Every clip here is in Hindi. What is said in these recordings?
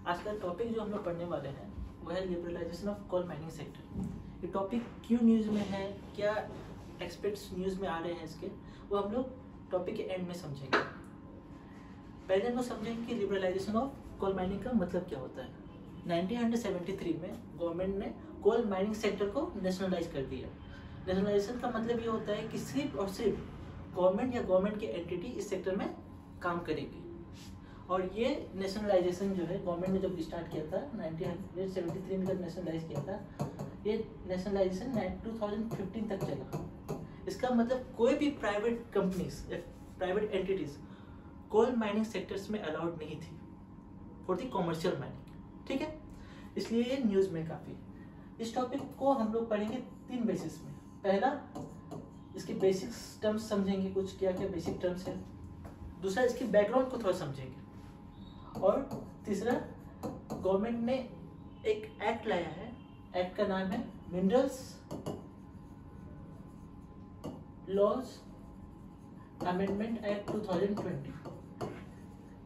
आज का टॉपिक जो हम लोग पढ़ने वाले हैं वह है liberalisation of coal mining sector. ये टॉपिक क्यों न्यूज़ में है, क्या एक्सपेक्ट्स न्यूज़ में आ रहे हैं इसके, वो हम लोग टॉपिक के एंड में समझेंगे। पहले हम लोग समझेंगे कि लिबरलाइजेशन ऑफ कोल माइनिंग का मतलब क्या होता है। 1973 में गवर्नमेंट ने कोल माइनिंग सेक्टर को नेशनलाइज कर दिया। नेशनलाइजेशन का मतलब ये होता है कि सिर्फ और सिर्फ गवर्नमेंट या गवर्नमेंट की एंटिटी इस सेक्टर में काम करेगी। और ये नेशनलाइजेशन जो है गवर्नमेंट ने जब स्टार्ट किया था 1973 में, जब नेशनलाइज किया था, ये नेशनलाइजेशन 2015 तक चला। इसका मतलब कोई भी प्राइवेट कंपनीज या private entities coal mining sectors में अलाउड नहीं थी फॉर द कॉमर्शियल माइनिंग। ठीक है, इसलिए ये न्यूज़ में काफ़ी। इस टॉपिक को हम लोग पढ़ेंगे 3 बेसिस में। पहला, इसके बेसिक्स टर्म्स समझेंगे, कुछ क्या क्या बेसिक टर्म्स है। दूसरा, इसकी बैकग्राउंड को थोड़ा समझेंगे। और तीसरा, गवर्नमेंट ने एक एक्ट लाया है, एक्ट का नाम है मिनरल्स लॉज अमेंडमेंट एक्ट 2020।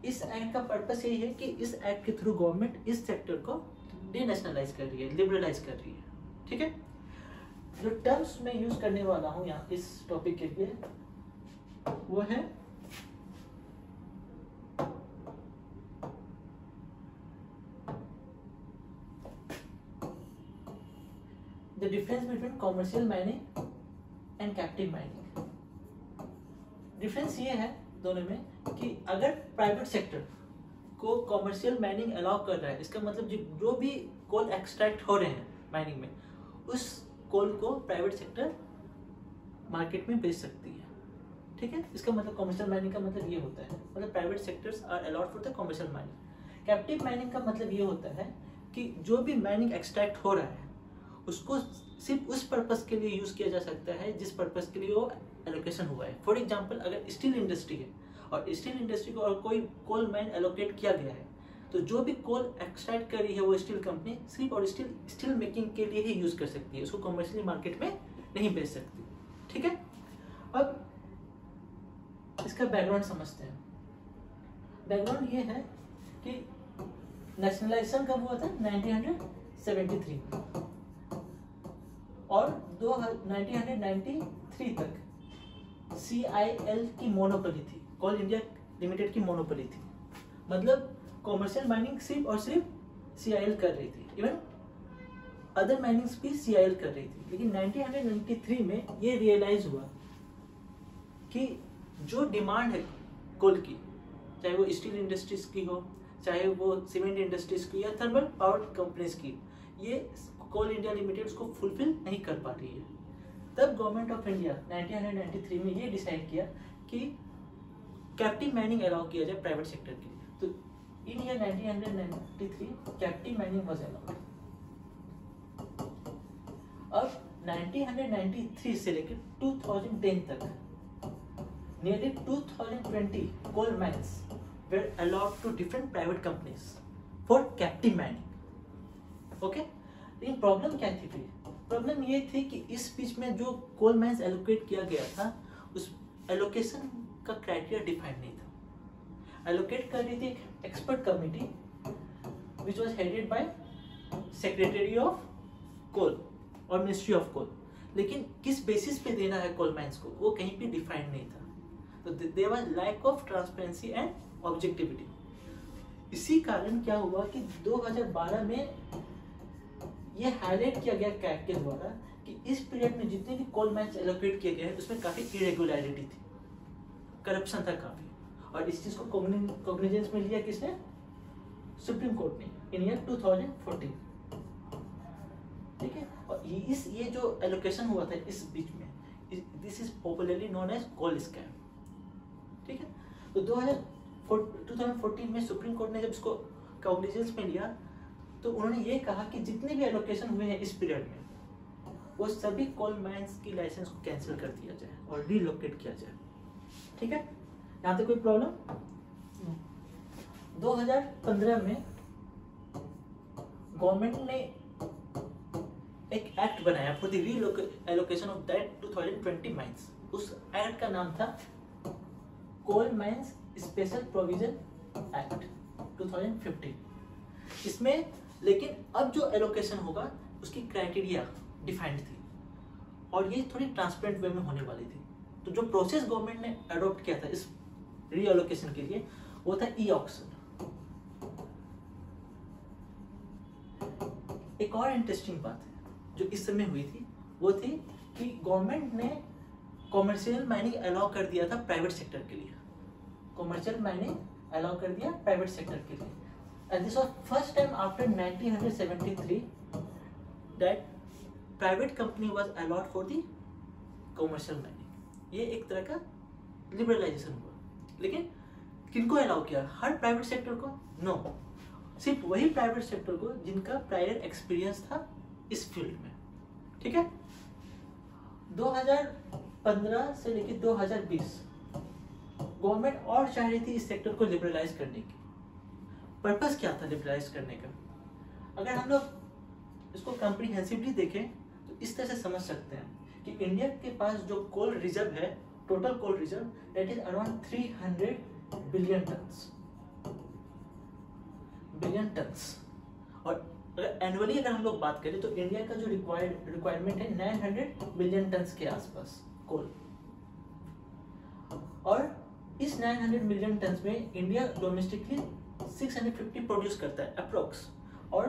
इस एक्ट का पर्पस यही है कि इस एक्ट के थ्रू गवर्नमेंट इस सेक्टर को डीनेशनलाइज कर रही है, लिबरलाइज कर रही है। ठीक है, जो टर्म्स मैं यूज करने वाला हूं यहाँ इस टॉपिक के लिए वो है the difference between commercial mining and captive mining. Difference ये है दोनों में कि अगर प्राइवेट सेक्टर को कॉमर्शियल माइनिंग अलाउ कर रहा है, इसका मतलब जो भी कोल एक्सट्रैक्ट हो रहे हैं माइनिंग में, उस कोल को प्राइवेट सेक्टर मार्केट में बेच सकती है। ठीक है, इसका मतलब कॉमर्शियल माइनिंग का मतलब ये होता है, मतलब private sectors are allowed for the commercial mining. Captive mining का मतलब ये होता है कि जो भी माइनिंग एक्सट्रैक्ट हो रहा है उसको सिर्फ उस पर्पस के लिए यूज किया जा सकता है जिस पर्पस के लिए वो एलोकेशन हुआ है। फॉर एग्जाम्पल, अगर स्टील इंडस्ट्री है और स्टील इंडस्ट्री को और कोई कोल माइन एलोकेट किया गया है, तो जो भी कोल एक्सट्रैक्ट कर रही है वो स्टील कंपनी सिर्फ और स्टील मेकिंग के लिए ही यूज कर सकती है, उसको कमर्शियली मार्केट में नहीं बेच सकती। ठीक है, अब इसका बैकग्राउंड समझते हैं। बैकग्राउंड ये है कि नेशनलाइजेशन कब हुआ था? 1973 में, और 1993 तक CIL की मोनोपोली थी, कोल इंडिया लिमिटेड की मोनोपोली थी। मतलब कॉमर्शियल माइनिंग सिर्फ और सिर्फ CIL कर रही थी, इवन अदर माइनिंग्स भी CIL कर रही थी। लेकिन 1993 में ये रियलाइज हुआ कि जो डिमांड है कोल की, चाहे वो स्टील इंडस्ट्रीज की हो, चाहे वो सीमेंट इंडस्ट्रीज की या थर्मल पावर कंपनीज की, ये कोल इंडिया लिमिटेड उसको फुलफिल नहीं कर पा रही है। तब गवर्नमेंट ऑफ इंडिया 1993 में ये डिसाइड किया कि कैप्टिव माइनिंग अलाउ किया जाए प्राइवेट सेक्टर के लिए। तो in year 1993 captive mining was allowed. अब 1993 से लेकर 2010 तक nearly 2020 coal mines were allowed to different private companies for captive mining. Okay? लेकिन प्रॉब्लम क्या थी? प्रॉब्लम ये थी कि इस बीच में जो कोल माइंस एलोकेट किया गया था, उस एलोकेशन का क्राइटेरिया डिफाइंड नहीं था। एलोकेट कर रही थी एक expert committee which was headed by secretary of coal और मिनिस्ट्री ऑफ कोल, लेकिन किस बेसिस पे देना है कोल माइंस को वो कहीं पे डिफाइंड नहीं था। तो there was lack of transparency and objectivity. इसी कारण क्या हुआ कि 2012 में ये हाईलाइट किया गया कैग के द्वारा कि इस पीरियड में जितने भी कोल माइंस एलोकेट किए गए हैं उसमें काफी इरेगुलरिटी थी, करप्शन था काफी। और इस चीज को कॉग्निजेंस में लिया किसने? सुप्रीम कोर्ट ने इन ईयर 2014। ठीक है, और ये जो एलोकेशन हुआ था इस बीच में, this is popularly known as coal scam. ठीक है, तो 2014 में सुप्रीम कोर्ट ने जब इसको कॉग्निजेंस में लिया तो उन्होंने ये कहा कि जितने भी एलोकेशन हुए हैं इस पीरियड में वो सभी कोल माइंस की लाइसेंस को कैंसिल कर दिया जाए और रीलोकेट किया जाए। ठीक है, यहाँ तक कोई प्रॉब्लम? 2015 में गवर्नमेंट ने एक एक्ट बनाया for the relocation of that 2020 mines. उस एक्ट का नाम था coal mines special provision act 2015। इसमें लेकिन अब जो एलोकेशन होगा उसकी क्राइटेरिया डिफाइंड थी और ये थोड़ी ट्रांसपेरेंट वे में होने वाली थी। तो जो प्रोसेस गवर्नमेंट ने अडॉप्ट किया था इस रीअलोकेशन के लिए वो था ई ऑक्शन। एक और इंटरेस्टिंग बात है जो इस समय हुई थी वो थी कि गवर्नमेंट ने कॉमर्शियल माइनिंग अलाउ कर दिया था प्राइवेट सेक्टर के लिए। कॉमर्शियल माइनिंग अलाउ कर दिया प्राइवेट सेक्टर के लिए and this was first time after 1973 that private company was allowed for the commercial mining. ये एक तरह का लिबरलाइजेशन हुआ। लेकिन किनको अलाउ किया? हर प्राइवेट सेक्टर को? नो, सिर्फ वही प्राइवेट सेक्टर को जिनका प्रायर एक्सपीरियंस था इस फील्ड में। ठीक है, 2015 से लेकर 2020 गवर्नमेंट और चाह रही थी इस सेक्टर को लिबरलाइज करने की। पर्पस क्या था लिबरलाइज करने का? अगर हम लोग इसको कॉम्प्रिहेंसिवली देखें तो इस तरह से समझ सकते हैं कि इंडिया के पास जो कोल रिजर्व है, total coal reserve, that is around 300 billion tons. और अगर एनुअली अगर हम लोग बात करें तो इंडिया का जो रिक्वायरमेंट है 900 बिलियन टन्स के आसपास कोल। और इस 900 मिलियन टन्स में इंडिया डोमेस्टिकली 650 प्रोड्यूस करता है अप्रोक्स, और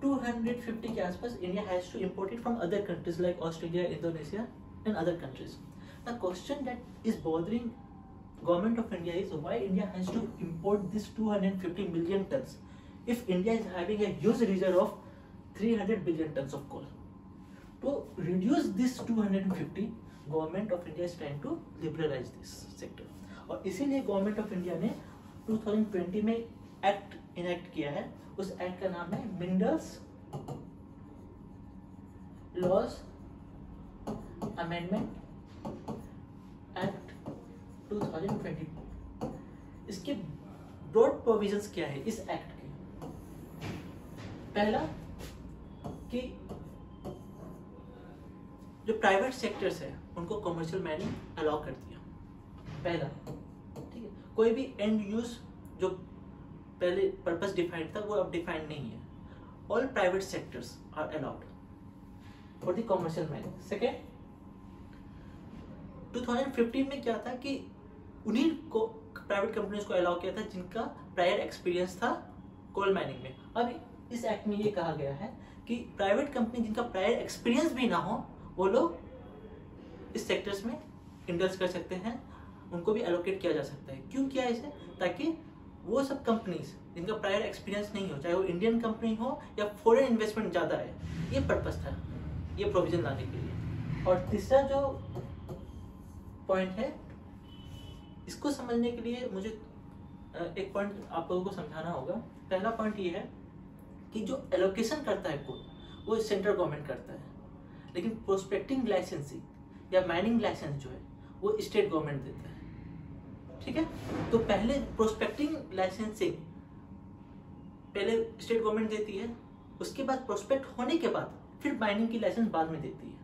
250 के आसपास India has to import it from other countries like Australia, Indonesia and other countries. The question that is bothering government of India is why India has to import this 250 million tons if India is having a huge reserve of 300 billion tons of coal. To reduce this 250, government of India is trying to liberalize this sector. और इसीलिए government of India ने 2020 में एक्ट इनेक्ट किया है। उस एक्ट का नाम है मिनरल्स लॉज अमेंडमेंट एक्ट 2022। इसके ब्रॉड प्रोविजंस क्या है इस एक्ट के? पहला कि जो प्राइवेट सेक्टर्स है उनको कमर्शियल माइनिंग अलाउ कर दिया। पहला, ठीक है, कोई भी एंड यूज जो पहले पर्पस डिफाइंड था वो अब डिफाइंड नहीं है। All private sectors are allowed for the commercial mining. Second, 2015 में क्या था कि उन्हीं को प्राइवेट कंपनीज को अलाउ किया था जिनका प्रायर एक्सपीरियंस था कोल माइनिंग में। अब इस एक्ट में ये कहा गया है कि प्राइवेट कंपनी जिनका प्रायर एक्सपीरियंस भी ना हो वो लोग इस सेक्टर्स में इंडल्ज कर सकते हैं, उनको भी एलोकेट किया जा सकता है। क्यों किया इसे? ताकि वो सब कंपनीज जिनका प्रायर एक्सपीरियंस नहीं हो, चाहे वो इंडियन कंपनी हो या फॉरेन इन्वेस्टमेंट ज़्यादा है, ये पर्पस था ये प्रोविजन लाने के लिए। और तीसरा जो पॉइंट है, इसको समझने के लिए मुझे एक पॉइंट आप लोगों को समझाना होगा। पहला पॉइंट ये है कि जो एलोकेशन करता है कोल वो सेंट्रल गवर्नमेंट करता है, लेकिन प्रोस्पेक्टिंग लाइसेंसिंग या माइनिंग लाइसेंस जो है वो स्टेट गवर्नमेंट देता है। ठीक है, तो पहले प्रोस्पेक्टिंग लाइसेंसिंग पहले स्टेट गवर्नमेंट देती है, उसके बाद प्रोस्पेक्ट होने के बाद फिर माइनिंग की लाइसेंस बाद में देती है।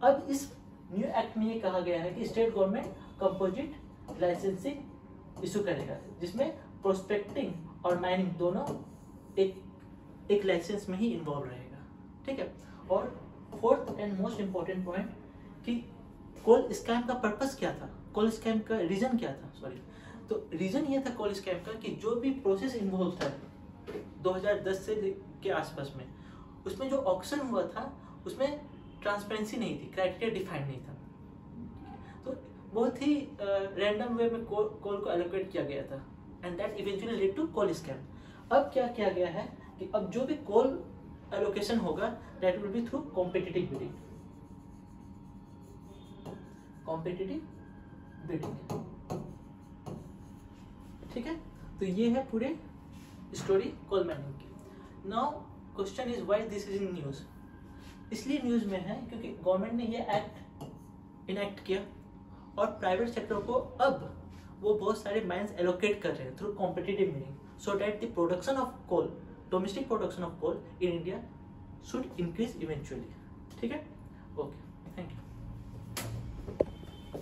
अब इस न्यू एक्ट में ये कहा गया है कि state government composite licensing issue करेगा जिसमें प्रोस्पेक्टिंग और माइनिंग दोनों एक लाइसेंस में ही इन्वॉल्व रहेगा। ठीक है, और fourth and most important point कि कोल स्कैम का पर्पस क्या था, कोल स्कैम का रीजन क्या था, सॉरी, तो रीजन ये था कोल स्कैम का कि जो भी प्रोसेस इन्वॉल्व था 2010 से के आसपास में, उसमें जो ऑक्शन हुआ था उसमें ट्रांसपेरेंसी नहीं थी, क्राइटेरिया डिफाइंड नहीं था, तो बहुत ही रैंडम वे में कोल को एलोकेट किया गया था and that eventually led to coal scam. अब क्या किया गया है कि अब जो भी कोल एलोकेशन होगा that will be through competitive bidding. ठीक है, तो ये है पूरे स्टोरी कोल माइनिंग की। Now question is why this is in news. इसलिए न्यूज में है क्योंकि गवर्नमेंट ने ये एक्ट इनेक्ट किया और प्राइवेट सेक्टर को अब वो बहुत सारे माइंस एलोकेट कर रहे हैं through competitive bidding, so that the production of coal, domestic production of coal in India should increase eventually. ठीक है, ओके।